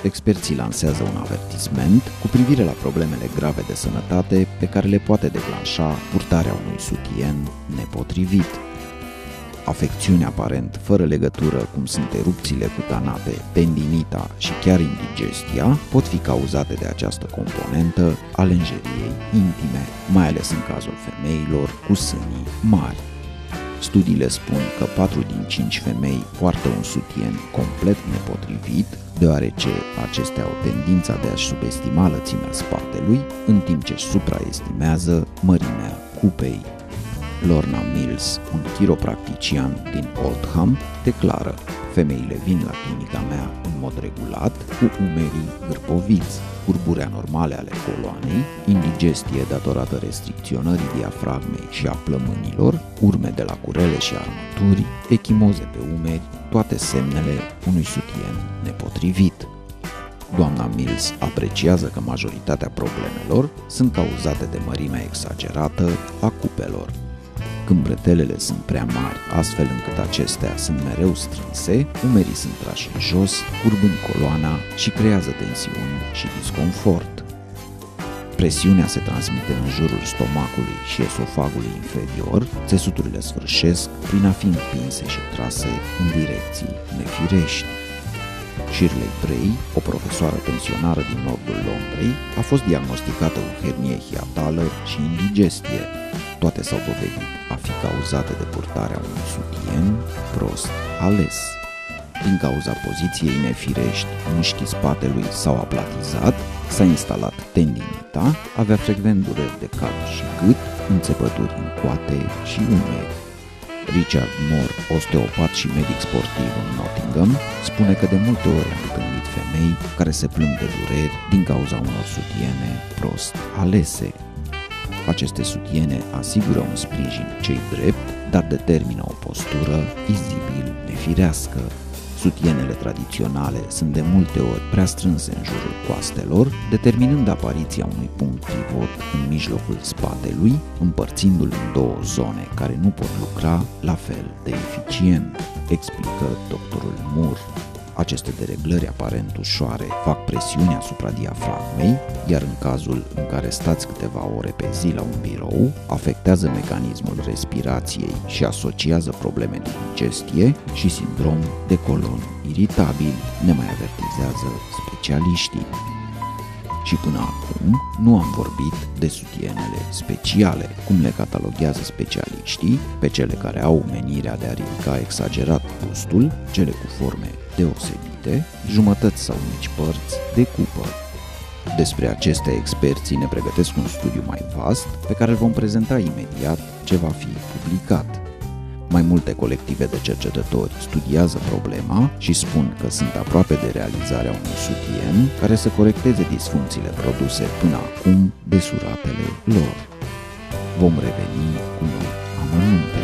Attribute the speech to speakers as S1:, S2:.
S1: experții lansează un avertisment cu privire la problemele grave de sănătate pe care le poate declanșa purtarea unui sutien nepotrivit. Afecțiuni aparent fără legătură, cum sunt erupțiile cutanate, tendinita și chiar indigestia, pot fi cauzate de această componentă a lenjeriei intime, mai ales în cazul femeilor cu sânii mari. Studiile spun că 4 din 5 femei poartă un sutien complet nepotrivit, deoarece acestea au tendința de a-și subestima lățimea spatelui, în timp ce supraestimează mărimea cupei. Lorna Mills, un chiropractician din Oldham, declară: femeile vin la clinica mea în mod regulat, cu umerii gârpoviți, curburi anormale ale coloanei, indigestie datorată restricționării diafragmei și a plămânilor, urme de la curele și armături, echimoze pe umeri, toate semnele unui sutien nepotrivit. Doamna Mills apreciază că majoritatea problemelor sunt cauzate de mărimea exagerată a cupelor. Când bretelele sunt prea mari, astfel încât acestea sunt mereu strânse, umerii sunt trași în jos, curbând coloana și creează tensiuni și disconfort. Presiunea se transmite în jurul stomacului și esofagului inferior, țesuturile sfârșesc prin a fi împinse și trase în direcții nefirești. Shirley Bray, o profesoară pensionară din nordul Londrei, a fost diagnosticată cu hernie hiatală și indigestie. Toate s-au dovedit a fi cauzate de purtarea unui sutien prost ales. Din cauza poziției nefirești, mușchii spatelui s-au aplatizat, s-a instalat tendinita, avea frecvent dureri de cap și gât, înțepături în coate și umeri. Richard Moore, osteopat și medic sportiv în Nottingham, spune că de multe ori a întâlnit femei care se plâng de dureri din cauza unor sutiene prost alese. Aceste sutiene asigură un sprijin ce-i drept, dar determină o postură vizibil nefirească. Sutienele tradiționale sunt de multe ori prea strânse în jurul coastelor, determinând apariția unui punct pivot în mijlocul spatelui, împărțindu-l în două zone care nu pot lucra la fel de eficient, explică doctorul Moore. Aceste dereglări aparent ușoare fac presiune asupra diafragmei, iar în cazul în care stați câteva ore pe zi la un birou, afectează mecanismul respirației și asociază probleme de digestie și sindrom de colon iritabil, ne mai avertizează specialiștii. Și până acum nu am vorbit de sutienele speciale, cum le cataloghează specialiștii, pe cele care au menirea de a ridica exagerat bustul, cele cu forme deosebite, jumătăți sau mici părți de cupă. Despre acestea, experții ne pregătesc un studiu mai vast, pe care îl vom prezenta imediat ce va fi publicat. Mai multe colective de cercetători studiază problema și spun că sunt aproape de realizarea unui sutien care să corecteze disfuncțiile produse până acum de suratele lor. Vom reveni cu noi amănunte.